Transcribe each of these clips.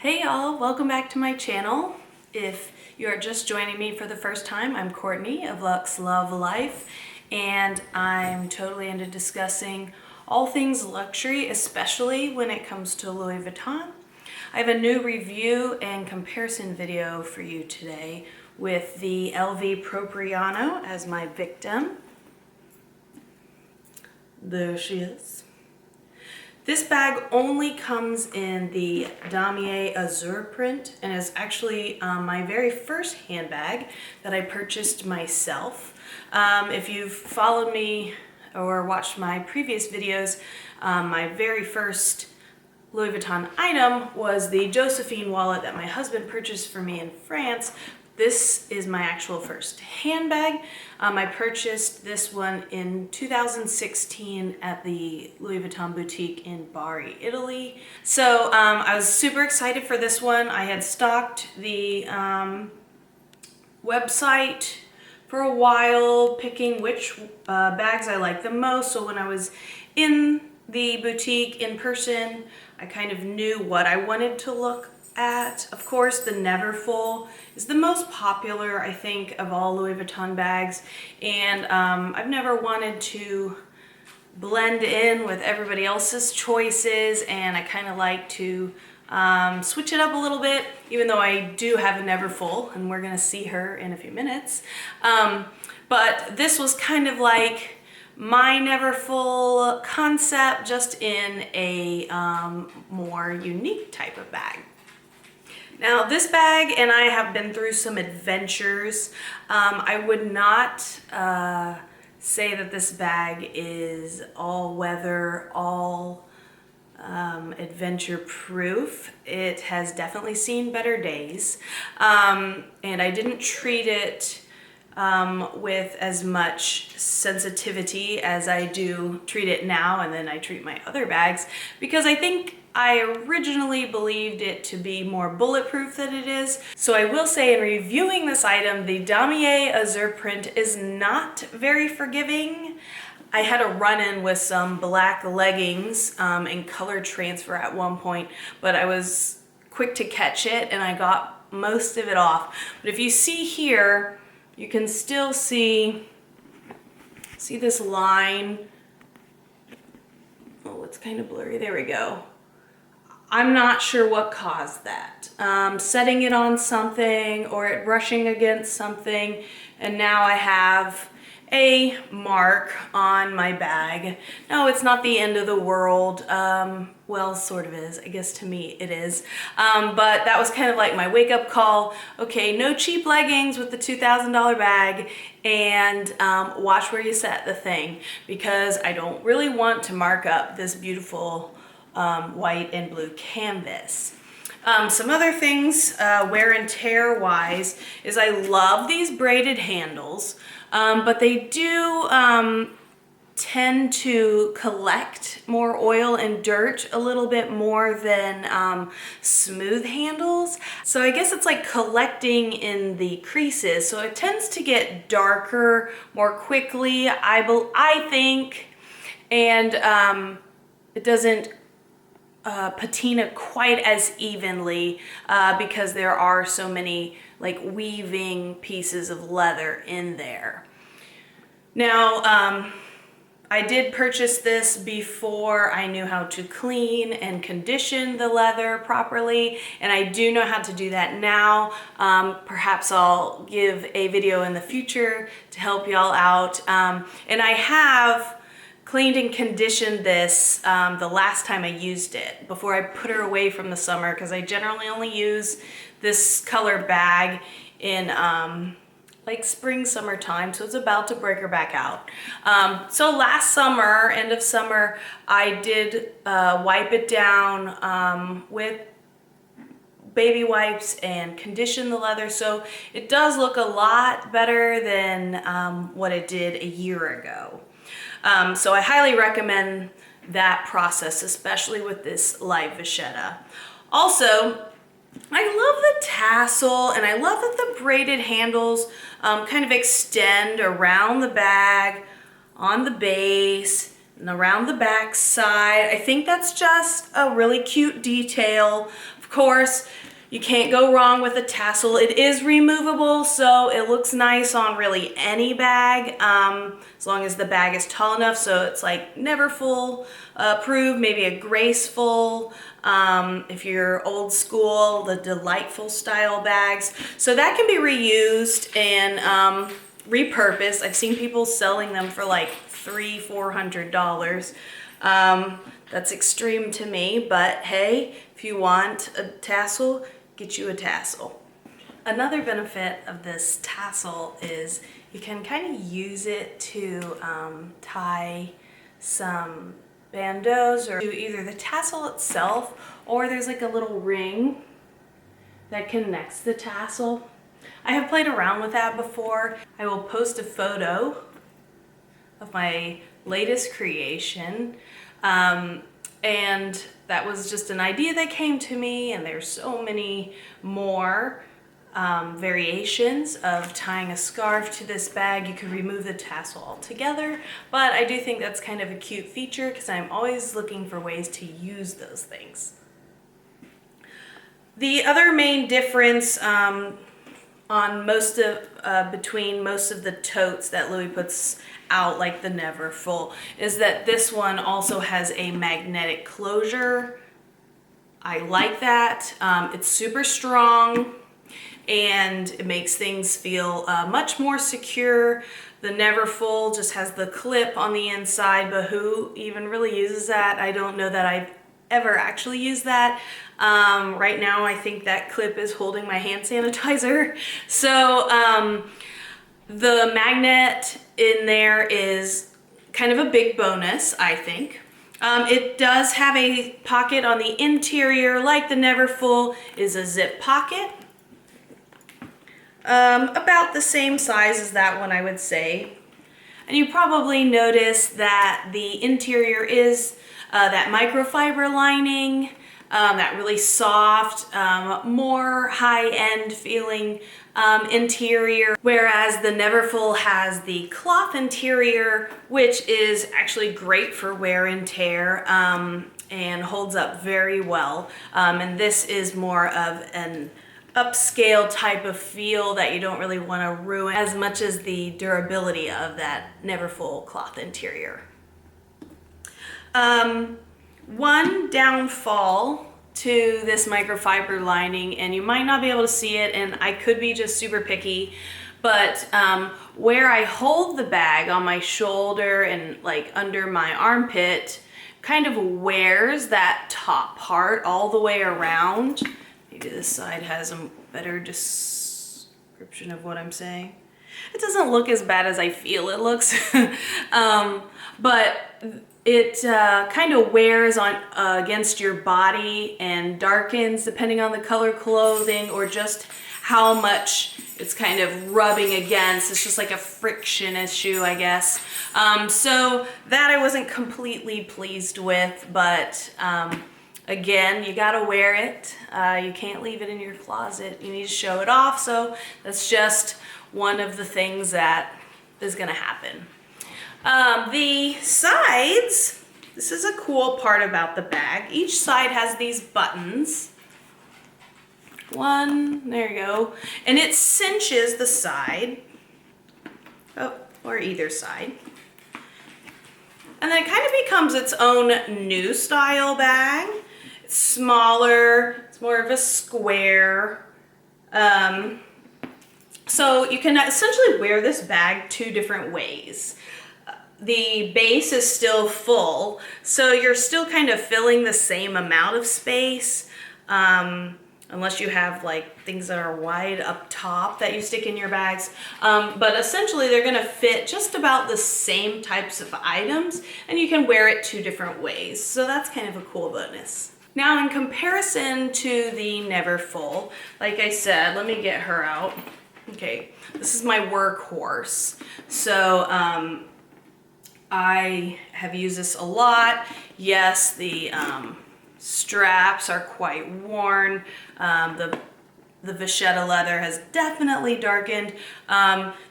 Hey y'all, welcome back to my channel. If you are just joining me for the first time, I'm Courtney of Luxe Love Life, and I'm totally into discussing all things luxury, especially when it comes to Louis Vuitton. I have a new review and comparison video for you today with the LV Propriano as my victim. There she is. This bag only comes in the damier azur print and is actually my very first handbag that I purchased myself. If you've followed me or watched my previous videos, my very first Louis Vuitton item was the Josephine wallet that my husband purchased for me in France. This is my actual first handbag. I purchased this one in 2016 at the Louis Vuitton boutique in Bari, Italy. So I was super excited for this one. I had stalked the website for a while, picking which bags I liked the most. So when I was in the boutique in person, I kind of knew what I wanted to look at. Of course, the Neverfull is the most popular, I think, of all Louis Vuitton bags, and I've never wanted to blend in with everybody else's choices, and I kind of like to switch it up a little bit, even though I do have a Neverfull, and we're gonna see her in a few minutes. But this was kind of like my Neverfull concept, just in a more unique type of bag. Now this bag and I have been through some adventures. I would not say that this bag is all weather, all adventure proof. It has definitely seen better days. And I didn't treat it with as much sensitivity as I do treat it now, and then I treat my other bags, because I think I originally believed it to be more bulletproof than it is. So I will say, in reviewing this item, the damier azur print is not very forgiving. I had a run-in with some black leggings in color transfer at one point, but I was quick to catch it and I got most of it off. But if you see here, you can still see this line. Oh, it's kind of blurry. There we go. I'm not sure what caused that. Setting it on something or it brushing against something, and now I have a mark on my bag. No, it's not the end of the world. Well, sort of is. I guess to me it is. But that was kind of like my wake-up call. Okay, no cheap leggings with the $2,000 bag, and watch where you set the thing, because I don't really want to mark up this beautiful white and blue canvas. Some other things, wear and tear wise, is I love these braided handles, but they do tend to collect more oil and dirt a little bit more than smooth handles. So I guess it's like collecting in the creases. So it tends to get darker more quickly, I think, and it doesn't patina quite as evenly because there are so many like weaving pieces of leather in there. Now, I did purchase this before I knew how to clean and condition the leather properly, and I do know how to do that now. Perhaps I'll give a video in the future to help y'all out. And I have cleaned and conditioned this the last time I used it, before I put her away from the summer, because I generally only use this color bag in like spring, summertime, so it's about to break her back out. So last summer, end of summer, I did wipe it down with baby wipes and condition the leather, so it does look a lot better than what it did a year ago. So I highly recommend that process, especially with this light vachetta. Also, I love the tassel, and I love that the braided handles kind of extend around the bag, on the base, and around the back side. I think that's just a really cute detail. Of course, you can't go wrong with a tassel. It is removable, so it looks nice on really any bag, as long as the bag is tall enough. So it's like Neverfull approved, maybe a graceful, if you're old school, the delightful style bags. So that can be reused and repurposed. I've seen people selling them for like $300–400. That's extreme to me, but hey, if you want a tassel, get you a tassel. Another benefit of this tassel is you can kind of use it to tie some bandeaus or to either the tassel itself, or there's like a little ring that connects the tassel. I have played around with that before. I will post a photo of my latest creation. And that was just an idea that came to me, and there's so many more variations of tying a scarf to this bag. You could remove the tassel altogether, but I do think that's kind of a cute feature because I'm always looking for ways to use those things. The other main difference on most of between most of the totes that Louis puts out, like the Neverfull, is that this one also has a magnetic closure. I like that. It's super strong and it makes things feel much more secure. The Neverfull just has the clip on the inside, but who even really uses that? I don't know that I've ever actually used that. Right now I think that clip is holding my hand sanitizer. So the magnet in there is kind of a big bonus, I think. It does have a pocket on the interior, like the Neverfull is a zip pocket. About the same size as that one, I would say. And you probably noticed that the interior is that microfiber lining, that really soft, more high-end feeling interior, whereas the Neverfull has the cloth interior, which is actually great for wear and tear and holds up very well. And this is more of an upscale type of feel that you don't really want to ruin as much as the durability of that Neverfull cloth interior. One downfall to this microfiber lining, and you might not be able to see it, and I could be just super picky, but where I hold the bag on my shoulder and like under my armpit kind of wears that top part all the way around. Maybe this side has a better description of what I'm saying. It doesn't look as bad as I feel it looks, but it kind of wears on against your body and darkens depending on the color clothing or just how much it's kind of rubbing against. It's just like a friction issue, I guess. So that I wasn't completely pleased with, but again, you gotta wear it. You can't leave it in your closet. You need to show it off, so that's just one of the things that is gonna happen. The sides, this is a cool part about the bag. Each side has these buttons. One, there you go. And it cinches the side, or either side. And then it kind of becomes its own new style bag. It's smaller, it's more of a square. So you can essentially wear this bag two different ways. The base is still full, so you're still kind of filling the same amount of space, unless you have like things that are wide up top that you stick in your bags. But essentially they're gonna fit just about the same types of items, and you can wear it two different ways. So that's kind of a cool bonus. Now in comparison to the Neverfull, like I said, let me get her out. Okay, this is my workhorse. So I have used this a lot. Yes, the straps are quite worn. The the vachetta leather has definitely darkened.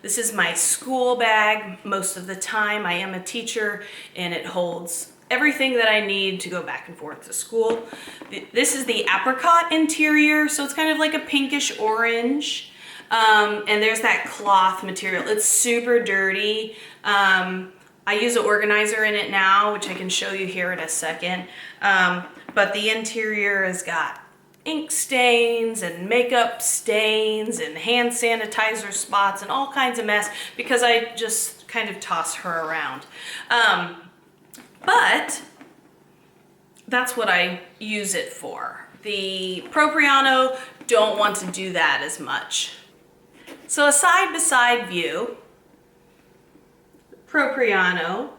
This is my school bag most of the time. I am a teacher and it holds everything that I need to go back and forth to school. This is the apricot interior, so it's kind of like a pinkish orange. And there's that cloth material. It's super dirty. I use an organizer in it now, which I can show you here in a second. But the interior has got ink stains and makeup stains and hand sanitizer spots and all kinds of mess because I just kind of toss her around. But that's what I use it for. The Propriano don't want to do that as much. So a side-by-side view, Propriano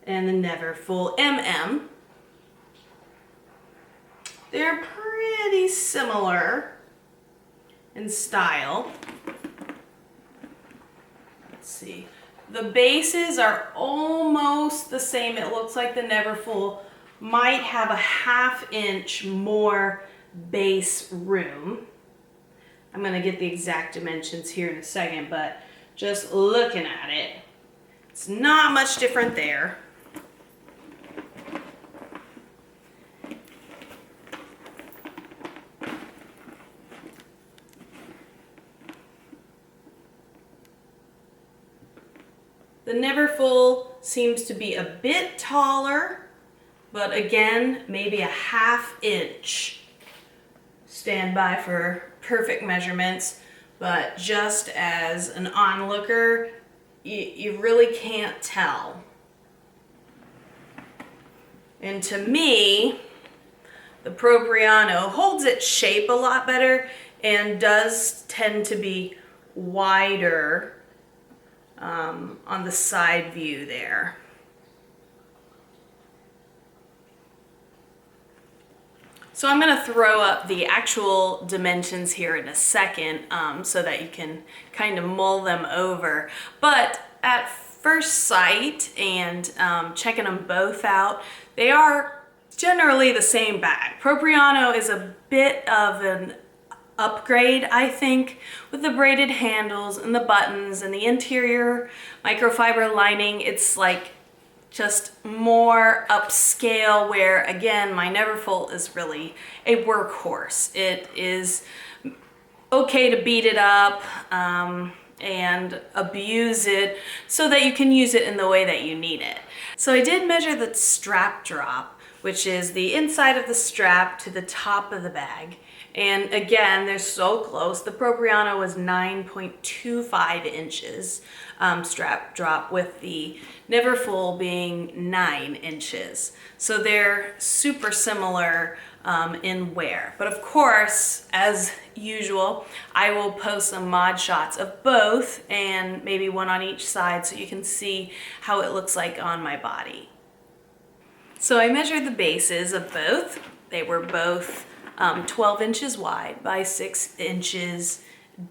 and the Neverfull MM. They're pretty similar in style. Let's see. The bases are almost the same. It looks like the Neverfull might have a 1/2 inch more base room. I'm gonna get the exact dimensions here in a second, but just looking at it, it's not much different there. The Neverfull seems to be a bit taller, but again, maybe a 1/2 inch. Stand by for perfect measurements, but just as an onlooker, you really can't tell. And to me, the Propriano holds its shape a lot better and does tend to be wider on the side view there. So I'm going to throw up the actual dimensions here in a second so that you can kind of mull them over. But at first sight and checking them both out, they are generally the same bag. Propriano is a bit of an upgrade, I think, with the braided handles and the buttons and the interior microfiber lining. It's like just more upscale, where again, my Neverfull is really a workhorse. It is okay to beat it up and abuse it so that you can use it in the way that you need it. So I did measure the strap drop, which is the inside of the strap to the top of the bag. And again, they're so close. The Propriano was 9.25 inches strap drop, with the Neverfull being 9 inches. So they're super similar in wear. But of course, as usual, I will post some mod shots of both and maybe one on each side so you can see how it looks like on my body. So I measured the bases of both. They were both 12 inches wide by 6 inches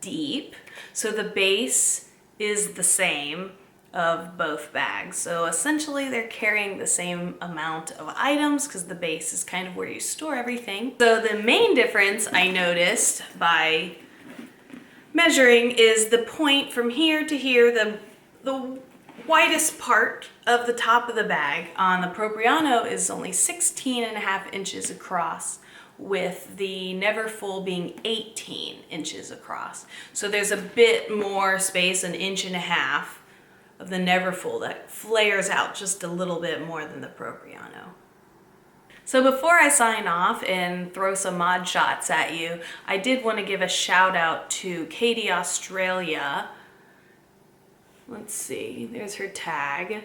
deep. So the base is the same of both bags. So essentially they're carrying the same amount of items because the base is kind of where you store everything. So the main difference I noticed by measuring is the point from here to here, the widest part of the top of the bag on the Propriano is only 16.5 inches across, with the Neverfull being 18 inches across. So there's a bit more space, 1.5 inches of the Neverfull that flares out just a little bit more than the Propriano. So before I sign off and throw some mod shots at you, I did want to give a shout out to Katie Australia. Let's see, there's her tag.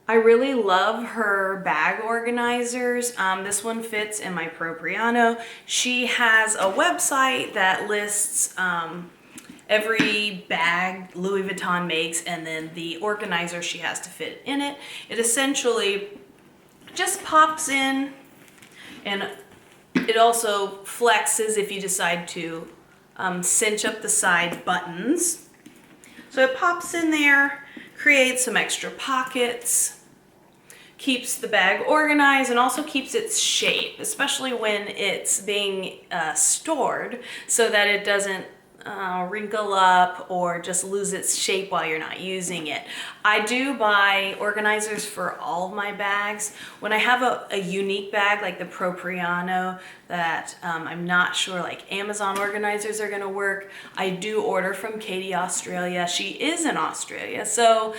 I really love her bag organizers. This one fits in my Propriano. She has a website that lists every bag Louis Vuitton makes and then the organizer she has to fit in it. It essentially just pops in, and it also flexes if you decide to cinch up the side buttons. So it pops in there, creates some extra pockets. keeps the bag organized and also keeps its shape, especially when it's being stored, so that it doesn't wrinkle up or just lose its shape while you're not using it. I do buy organizers for all of my bags. When I have a unique bag like the Propriano that I'm not sure like Amazon organizers are gonna work, I do order from Katie, Australia. She is in Australia, so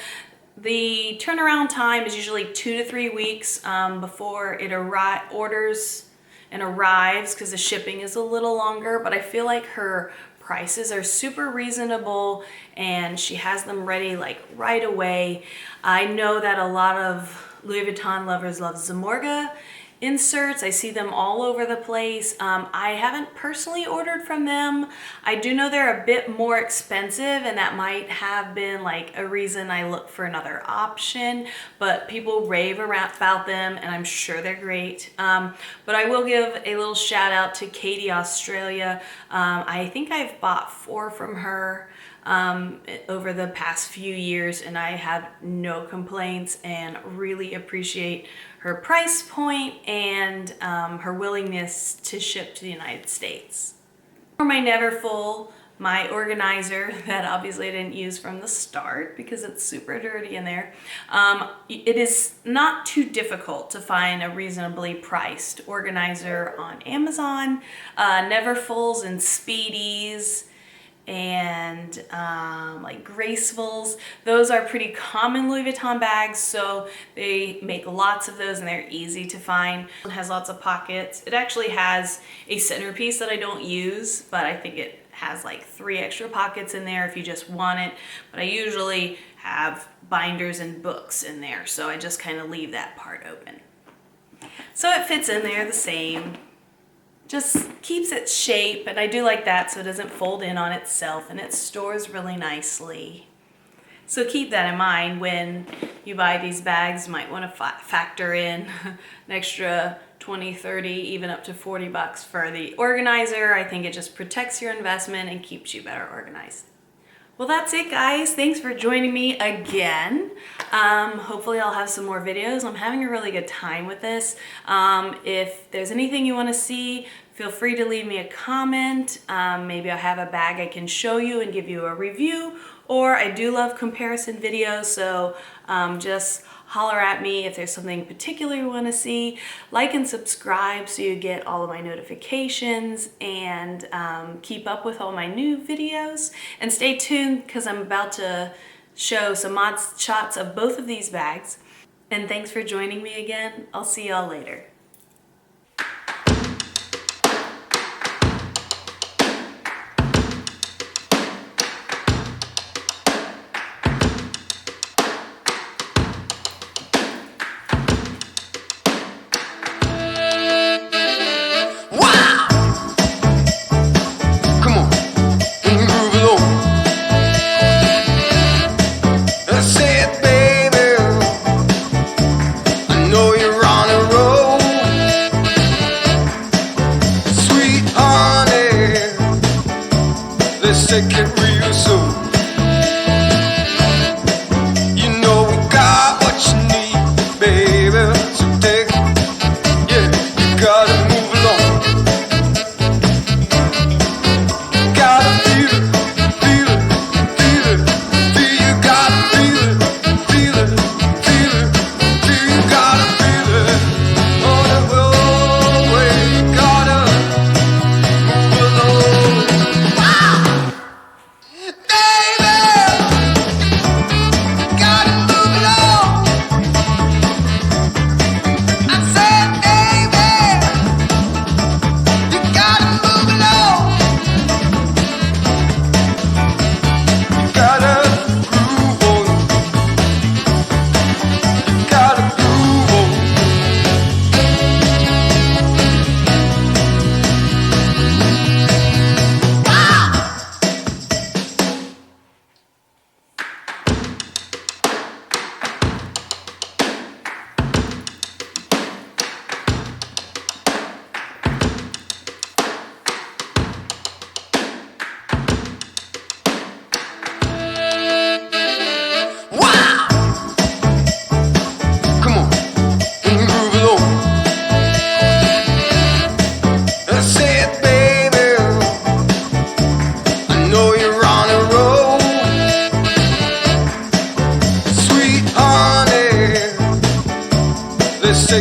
the turnaround time is usually 2 to 3 weeks before it orders and arrives, because the shipping is a little longer, but I feel like her prices are super reasonable and she has them ready like right away. I know that a lot of Louis Vuitton lovers love Zamorga inserts. I see them all over the place. I haven't personally ordered from them. I do know they're a bit more expensive, and that might have been like a reason I look for another option, but people rave about them and I'm sure they're great. But I will give a little shout out to Katie, Australia. I think I've bought 4 from her over the past few years, and I have no complaints and really appreciate her price point and her willingness to ship to the United States. For my Neverfull, my organizer that obviously I didn't use from the start because it's super dirty in there, it is not too difficult to find a reasonably priced organizer on Amazon. Neverfulls and Speedies and like Gracefuls, those are pretty common Louis Vuitton bags, so they make lots of those and they're easy to find. It has lots of pockets. It actually has a centerpiece that I don't use, but I think it has like 3 extra pockets in there if you just want it, but I usually have binders and books in there, so I just kind of leave that part open. So it fits in there the same. Just keeps its shape, and I do like that so it doesn't fold in on itself, and it stores really nicely. So keep that in mind when you buy these bags. You might want to factor in an extra 20, 30, even up to 40 bucks for the organizer. I think it just protects your investment and keeps you better organized. Well, that's it, guys. Thanks for joining me again. Hopefully I'll have some more videos. I'm having a really good time with this. If there's anything you want to see, feel free to leave me a comment. Maybe I'll have a bag I can show you and give you a review, or I do love comparison videos, so just holler at me if there's something particular you want to see. Like and subscribe so you get all of my notifications and keep up with all my new videos. And stay tuned because I'm about to show some mod shots of both of these bags. And thanks for joining me again. I'll see y'all later. Take it real soon. You know we got what you need, baby. So take it, yeah, you gotta move along. Gotta feel it, feel it, feel it, feel you gotta feel it, feel it, feel it, feel you gotta feel it. On the roadway, you gotta move along.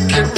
make it